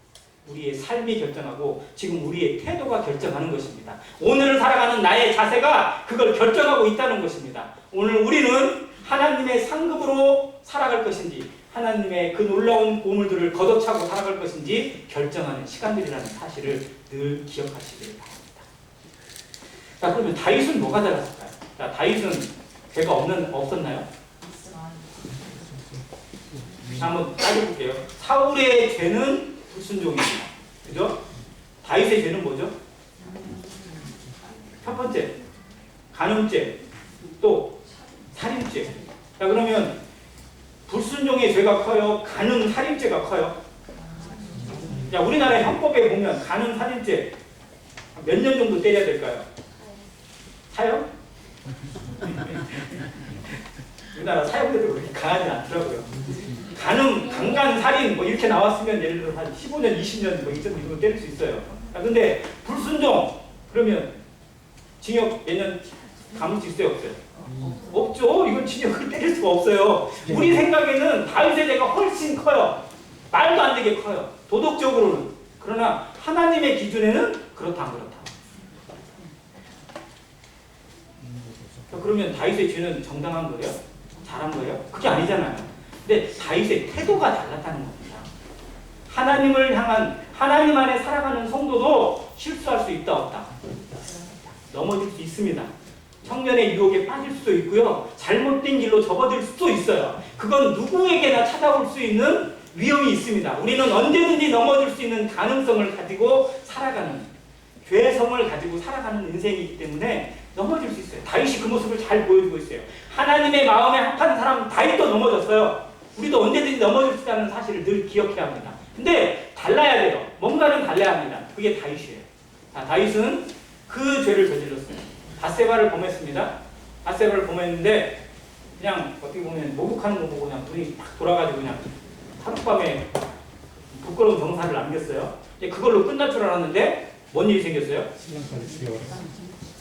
우리의 삶이 결정하고 지금 우리의 태도가 결정하는 것입니다. 오늘을 살아가는 나의 자세가 그걸 결정하고 있다는 것입니다. 오늘 우리는 하나님의 상급으로 살아갈 것인지 하나님의 그 놀라운 보물들을 걷어차고 살아갈 것인지 결정하는 시간들이라는 사실을 늘 기억하시길 바랍니다. 자, 그러면 다윗은 뭐가 달랐을까요? 자, 다윗은 죄가 없었나요? 자, 한번 따져볼게요. 사울의 죄는 불순종입니다. 그죠? 다윗의 죄는 뭐죠? 첫 번째, 간음죄, 또 살인죄. 자, 그러면 불순종의 죄가 커요? 간음, 살인죄가 커요? 자, 우리나라 형법에 보면 간음, 살인죄 몇 년 정도 때려야 될까요? 사형? 우리나라 사형제도 그렇게 강하지 않더라고요. 간음, 강간, 살인 뭐 이렇게 나왔으면 예를 들어 한 15년, 20년 뭐 이 정도 때릴 수 있어요. 근데 불순종 그러면 징역 몇 년 감을 수 있어요, 없어요? 없죠. 이건 징역을 때릴 수가 없어요. 우리 생각에는 다윗의 죄가 훨씬 커요. 말도 안 되게 커요. 도덕적으로는. 그러나 하나님의 기준에는 그렇다 안 그렇다. 그러면 다윗의 죄는 정당한 거예요? 잘한 거예요? 그게 아니잖아요. 근데 다윗의 태도가 달랐다는 겁니다. 하나님을 향한, 하나님 안에 살아가는 성도도 실수할 수 있다 없다? 넘어질 수 있습니다. 청년의 유혹에 빠질 수도 있고요. 잘못된 길로 접어들 수도 있어요. 그건 누구에게나 찾아올 수 있는 위험이 있습니다. 우리는 언제든지 넘어질 수 있는 가능성을 가지고 살아가는, 죄성을 가지고 살아가는 인생이기 때문에 넘어질 수 있어요. 다윗이 그 모습을 잘 보여주고 있어요. 하나님의 마음에 합한 사람 다윗도 넘어졌어요. 우리도 언제든지 넘어질 수 있다는 사실을 늘 기억해야 합니다. 근데 달라야 돼요. 뭔가는 달라야 합니다. 그게 다윗이에요. 자, 다윗은 그 죄를 저질렀어요. 밧세바를 범했습니다. 밧세바를 범했는데 그냥 어떻게 보면 목욕하는 거 보고 그냥 눈이 팍 돌아가지고 그냥 하룻밤에 부끄러운 정사를 남겼어요. 그걸로 끝날 줄 알았는데 뭔 일이 생겼어요?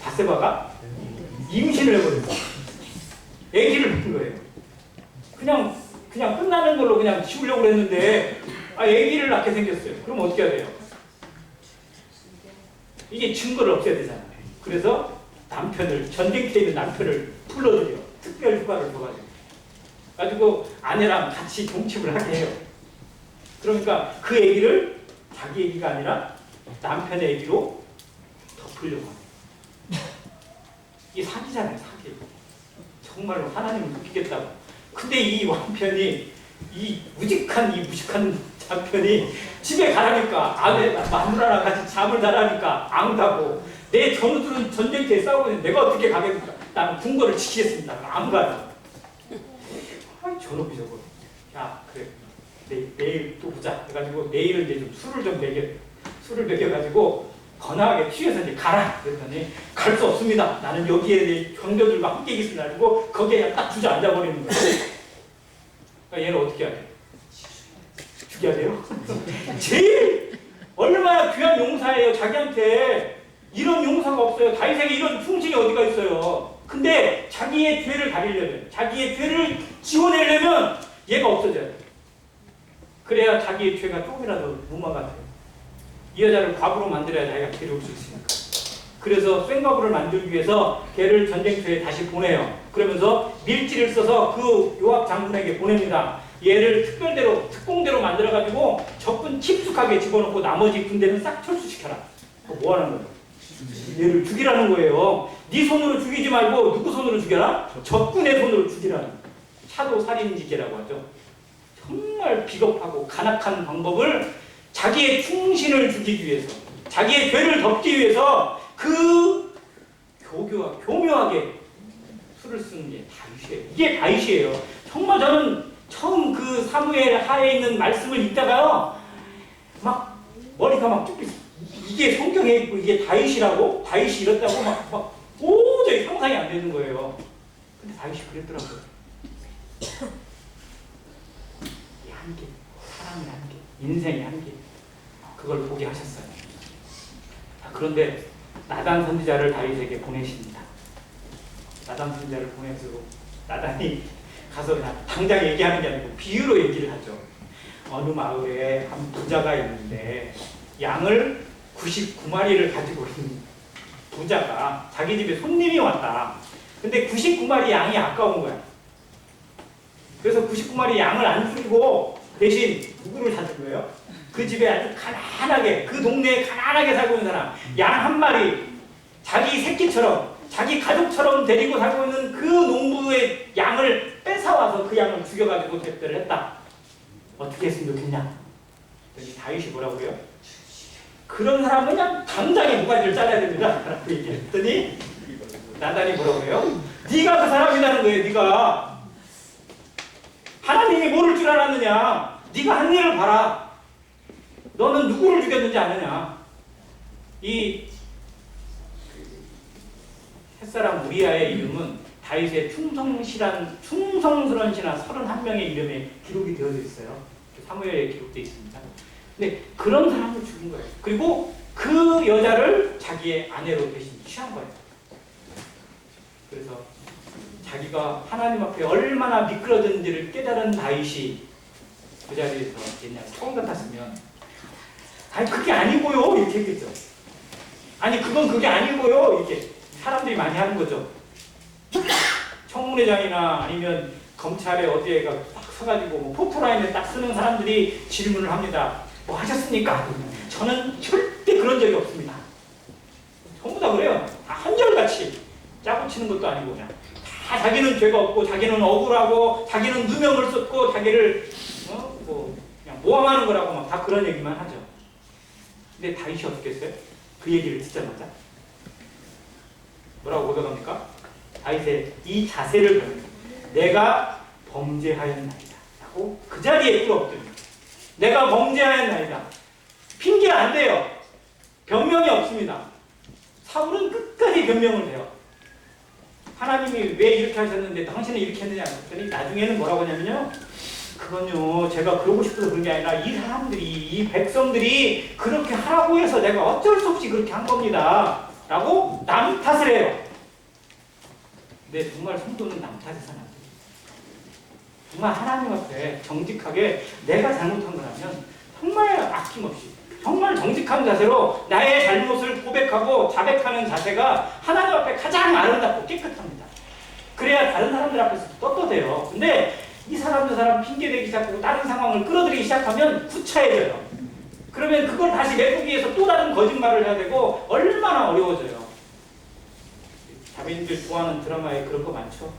밧세바가 임신을 해버렸어요. 아기를 낳은 거예요. 그냥 끝나는 걸로 그냥 지우려고 했는데 아기를 낳게 생겼어요. 그럼 어떻게 해야 돼요? 이게 증거를 없애야 되잖아요. 그래서 전쟁터에 있는 남편을 불러들여 특별 휴가를 줘가지고 아내랑 같이 동침을 하게 해요. 그러니까 그 아기를 자기 아기가 아니라 남편의 아기로 덮으려고 합니다. 이게 사기잖아요, 사기. 정말로 하나님을 웃기겠다고. 근데 이 남편이, 이 무식한 남편이 집에 가라니까, 마누라랑 같이 잠을 자라니까 안 가고, 내 전우들은 전쟁터에 싸우고 있는데 내가 어떻게 가겠습니까? 나는 궁궐을 지키겠습니다. 안 가요. 아이, 저놈이 저거. 야, 그래. 내일 또 보자. 해가지고 내일은 이제 술을 먹여가지고 거나하게 취해서 이제 가라. 그랬더니 갈 수 없습니다. 나는 여기에 내 경조들과 함께 있겠습니다. 그리고 거기에 딱 주저앉아버리는 거예요. 그러니까 얘는 어떻게 해야 돼? 죽여야 돼요? 제일 얼마나 귀한 용사예요. 자기한테 이런 용사가 없어요. 다윗에게 이런 충신이 어디가 있어요. 근데 자기의 죄를 가리려면, 자기의 죄를 지워내려면 얘가 없어져야 돼. 그래야 자기의 죄가 조금이라도 무마가 돼요. 이 여자를 과부로 만들어야 자기가 데려올 수 있으니까. 그래서 쇳과부를 만들기 위해서 걔를 전쟁터에 다시 보내요. 그러면서 밀지를 써서 그 요압 장군에게 보냅니다. 얘를 특공대로 만들어가지고 적군 깊숙하게 집어넣고 나머지 군대는 싹 철수시켜라. 뭐 하는 거예요? 얘를 죽이라는 거예요. 네 손으로 죽이지 말고 누구 손으로 죽여라? 적군의 손으로 죽이라는. 차도살인지계라고 하죠. 정말 비겁하고 간악한 방법을 자기의 충신을 죽이기 위해서, 자기의 죄를 덮기 위해서 그 교묘하게 수를 쓰는 게 다윗이에요. 이게 다윗이에요. 정말 저는 처음 그 사무엘 하에 있는 말씀을 읽다가요, 막 머리가 막 쭉 이게 성경에 있고 이게 다윗이라고? 다윗이 이렇다고 막 도저히 상상이 안 되는 거예요. 근데 다윗이 그랬더라고요. 이 한계, 사랑의 한계, 인생의 한계, 그걸 보게 하셨어요. 그런데 나단 선지자를 다윗에게 보내십니다. 나단 선지자를 보내서 나단이 가서 그냥 당장 얘기하는 게 아니고 비유로 얘기를 하죠. 어느 마을에 한 부자가 있는데 양을 99마리를 가지고 있는 부자가 자기 집에 손님이 왔다. 근데 99마리 양이 아까운 거야. 그래서 99마리 양을 안 죽이고 대신 누구를 찾은 거예요? 그 집에 아주 가난하게, 그 동네에 가난하게 살고 있는 사람, 양 한 마리, 자기 새끼처럼, 자기 가족처럼 데리고 살고 있는 그 농부의 양을 뺏어와서 그 양을 죽여가지고 대표를 했다. 어떻게 했으면 좋겠냐? 그랬더니 다윗이 뭐라고 그래요? 그런 사람은 그냥 당장에 무가지를 잘라야 됩니다. 라고 얘기했더니 나단이 뭐라고 그래요? 네가 그 사람이라는 거예요. 네가 하나님이 모를 줄 알았느냐? 네가 한 일을 봐라. 너는 누구를 죽였는지 아느냐? 이 햇사람 우리아의 이름은 다윗의 충성스러운 신하 31명의 이름에 기록이 되어져 있어요. 사무엘에 기록되어 있습니다. 근데 그런 사람을 죽인 거예요. 그리고 그 여자를 자기의 아내로 대신 취한 거예요. 그래서 자기가 하나님 앞에 얼마나 미끄러졌는지를 깨달은 다윗이 그 자리에서 옛날 사울 같았으면 아니 그게 아니고요 이렇게 했겠죠. 아니 그건 그게 아니고요 이렇게 사람들이 많이 하는 거죠. 청문회장이나 아니면 검찰에 어디에 딱 서가지고 뭐 포토라인에 딱 쓰는 사람들이 질문을 합니다. 뭐 하셨습니까? 저는 절대 그런 적이 없습니다. 전부 다 그래요. 다 한결같이 짜고 치는 것도 아니고 그냥 다 자기는 죄가 없고 자기는 억울하고 자기는 누명을 썼고 자기를 뭐 그냥 모함하는 거라고 막 다 그런 얘기만 하죠. 근데 다윗이 어떻게 했어요? 그 얘기를 듣자마자 뭐라고 고백합니까? 다윗의 이 자세를 보면 내가 범죄하였나이다 라고 그 자리에 꿇어엎드립니다. 내가 범죄하였나이다. 핑계 안 돼요. 변명이 없습니다. 사울은 끝까지 변명을 해요. 하나님이 왜 이렇게 하셨는데 당신은 이렇게 했느냐 그랬더니 나중에는 뭐라고 하냐면요. 그건요 제가 그러고 싶어서 그런 게 아니라 이 사람들이 이 백성들이 그렇게 하라고 해서 내가 어쩔 수 없이 그렇게 한 겁니다 라고 남 탓을 해요. 근데 정말 성도는 남 탓해서는 안 돼요. 정말 하나님 앞에 정직하게 내가 잘못한 거라면 정말 아낌없이 정말 정직한 자세로 나의 잘못을 고백하고 자백하는 자세가 하나님 앞에 가장 아름답고 깨끗합니다. 그래야 다른 사람들 앞에서 떳떳해요. 근데 이 사람 저 사람 핑계대기 시작하고 다른 상황을 끌어들이기 시작하면 구차해져요. 그러면 그걸 다시 메꾸기 위해서 또 다른 거짓말을 해야 되고 얼마나 어려워져요. 자매님들 좋아하는 드라마에 그런 거 많죠.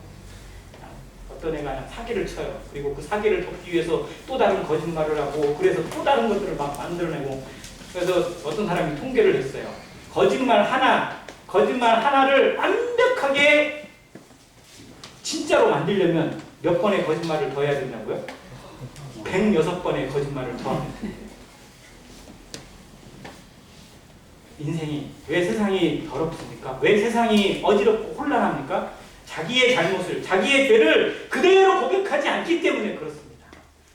어떤 애가 사기를 쳐요. 그리고 그 사기를 덮기 위해서 또 다른 거짓말을 하고 그래서 또 다른 것들을 막 만들어내고 그래서 어떤 사람이 통계를 했어요. 거짓말 하나를 완벽하게 진짜로 만들려면 몇 번의 거짓말을 더 해야 된다고요? 106번의 거짓말을 더 합니다. 인생이 왜 세상이 더럽습니까? 왜 세상이 어지럽고 혼란합니까? 자기의 잘못을, 자기의 죄를 그대로 고백하지 않기 때문에 그렇습니다.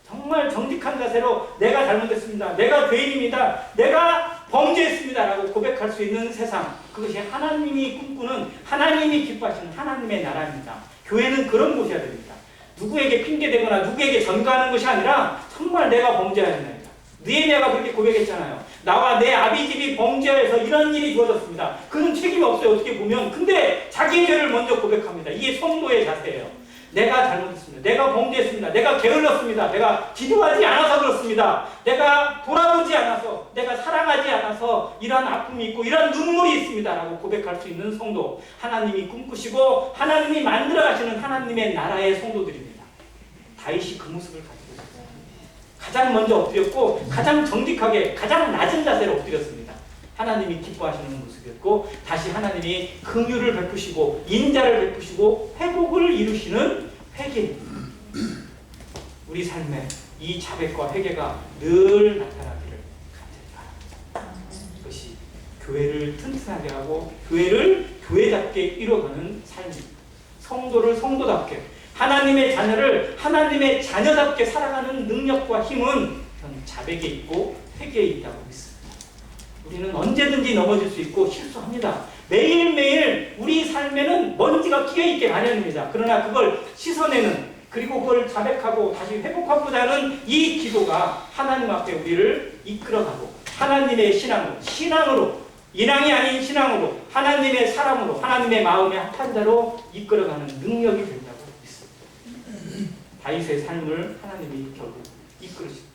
정말 정직한 자세로 내가 잘못했습니다. 내가 죄인입니다. 내가 범죄했습니다. 라고 고백할 수 있는 세상. 그것이 하나님이 꿈꾸는 하나님이 기뻐하시는 하나님의 나라입니다. 교회는 그런 곳이어야 됩니다. 누구에게 핑계대거나 누구에게 전가하는 것이 아니라 정말 내가 범죄하였나이다. 느헤미야가 그렇게 고백했잖아요. 나와 내 아비집이 범죄해서 이런 일이 주어졌습니다. 그는 책임이 없어요. 어떻게 보면. 근데 자기의 죄를 먼저 고백합니다. 이게 성도의 자세예요. 내가 잘못했습니다. 내가 범죄했습니다. 내가 게을렀습니다. 내가 기도하지 않아서 그렇습니다. 내가 돌아보지 않아서, 내가 사랑하지 않아서 이러한 아픔이 있고 이러한 눈물이 있습니다. 라고 고백할 수 있는 성도, 하나님이 꿈꾸시고 하나님이 만들어 가시는 하나님의 나라의 성도들입니다. 다윗이 그 모습을 가지고 있었어요. 가장 먼저 엎드렸고 가장 정직하게 가장 낮은 자세로 엎드렸습니다. 하나님이 기뻐하시는 모습이었고 다시 하나님이 긍휼을 베푸시고 인자를 베푸시고 회복을 이루시는 회개입니다. 우리 삶에 이 자백과 회개가 늘 나타나기를 간절히 바랍니다. 이것이 교회를 튼튼하게 하고 교회를 교회답게 이뤄가는 삶입니다. 성도를 성도답게, 하나님의 자녀를 하나님의 자녀답게 살아가는 능력과 힘은 저는 자백에 있고 회개에 있다고 믿습니다. 우리는 언제든지 넘어질 수 있고 실수합니다. 매일매일 우리 삶에는 먼지가 끼어있게 마련입니다. 그러나 그걸 씻어내는, 그리고 그걸 자백하고 다시 회복하고자 하는 이 기도가 하나님 앞에 우리를 이끌어가고 하나님의 신앙으로 인왕이 아닌 신앙으로 하나님의 사람으로 하나님의 마음의 합한 자로 이끌어가는 능력이 된다고 믿습니다. 다윗의 삶을 하나님이 결국 이끌으십니다.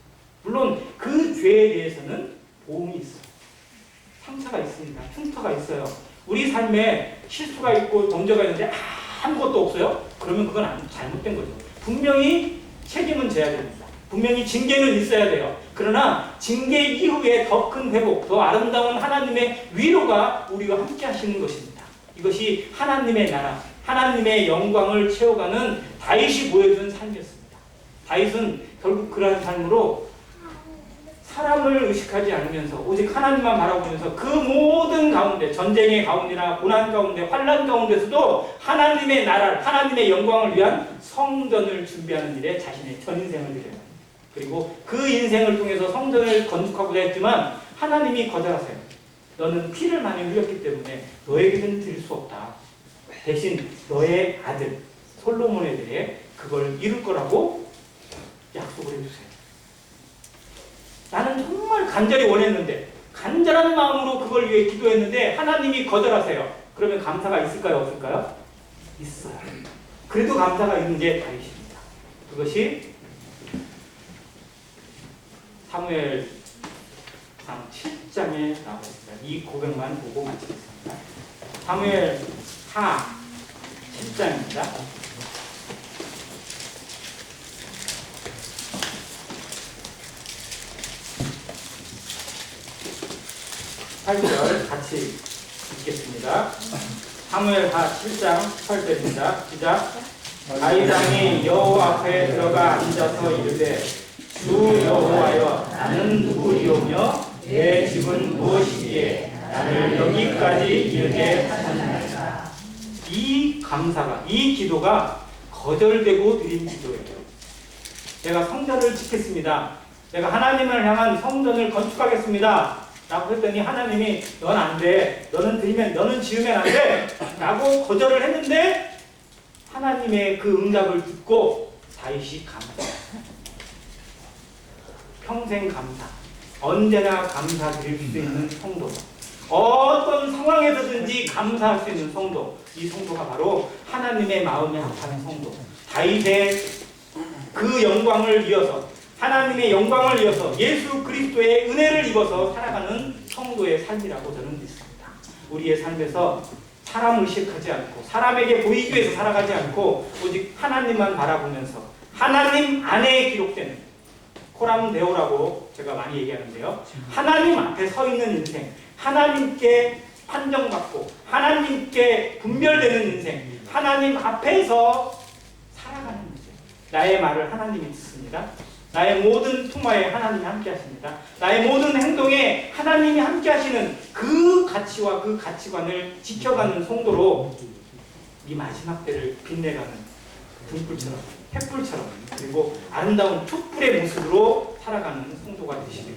물론 그 죄에 대해서는 보응이 있어요. 상처가 있습니다. 흉터가 있어요. 우리 삶에 실수가 있고 범죄가 있는데 아무것도 없어요? 그러면 그건 잘못된 거죠. 분명히 책임은 져야 됩니다. 분명히 징계는 있어야 돼요. 그러나 징계 이후에 더 큰 회복, 더 아름다운 하나님의 위로가 우리와 함께 하시는 것입니다. 이것이 하나님의 나라, 하나님의 영광을 채워가는 다윗이 보여준 삶이었습니다. 다윗은 결국 그러한 삶으로 사람을 의식하지 않으면서 오직 하나님만 바라보면서 그 모든 가운데, 전쟁의 가운데나 고난 가운데, 환난 가운데서도 하나님의 나라를, 하나님의 영광을 위한 성전을 준비하는 일에 자신의 전 인생을 드려요. 그리고 그 인생을 통해서 성전을 건축하고자 했지만 하나님이 거절하세요. 너는 피를 많이 흘렸기 때문에 너에게는 드릴 수 없다. 대신 너의 아들 솔로몬에 대해 그걸 이룰 거라고 약속을 해주세요. 나는 정말 간절히 원했는데, 간절한 마음으로 그걸 위해 기도했는데 하나님이 거절하세요. 그러면 감사가 있을까요? 없을까요? 있어요. 그래도 감사가 있는 게 다윗입니다. 그것이 사무엘상 7장에 나와 있습니다. 이 고백만 보고 마치겠습니다. 사무엘하 7장입니다. 8절 같이 읽겠습니다. 사무엘하 7장 8절입니다. 시작. 다윗 왕이 여호와 앞에 들어가 앉아서 이르되 주 여호와여, 나는 누구리오며 내 집은 무엇이기에 나를 여기까지 이르게 하셨나이까. 이 감사가, 이 기도가 거절되고 드린 기도예요. 내가 성전을 짓겠습니다. 내가 하나님을 향한 성전을 건축하겠습니다. 라고 했더니 하나님이 넌 안 돼. 너는 지으면 안 돼. 라고 거절을 했는데 하나님의 그 응답을 듣고 다윗이 감사했어요. 평생 감사. 언제나 감사드릴 수 있는 성도. 어떤 상황에서든지 감사할 수 있는 성도. 이 성도가 바로 하나님의 마음에 합하는 성도. 다윗의 그 영광을 이어서, 하나님의 영광을 이어서 예수 그리스도의 은혜를 입어서 살아가는 성도의 삶이라고 저는 믿습니다. 우리의 삶에서 사람을 의식하지 않고 사람에게 보이기 위해서 살아가지 않고 오직 하나님만 바라보면서 하나님 안에 기록되는 코람데오라고 제가 많이 얘기하는데요. 하나님 앞에 서 있는 인생, 하나님께 판정받고 하나님께 분별되는 인생, 하나님 앞에서 살아가는 인생. 나의 말을 하나님이 듣습니다. 나의 모든 통화에 하나님이 함께 하십니다. 나의 모든 행동에 하나님이 함께 하시는 그 가치와 그 가치관을 지켜가는 성도로 이 마지막 때를 빛내가는 등불처럼, 횃불처럼, 그리고 아름다운 촛불의 모습으로 살아가는 성도가 되시길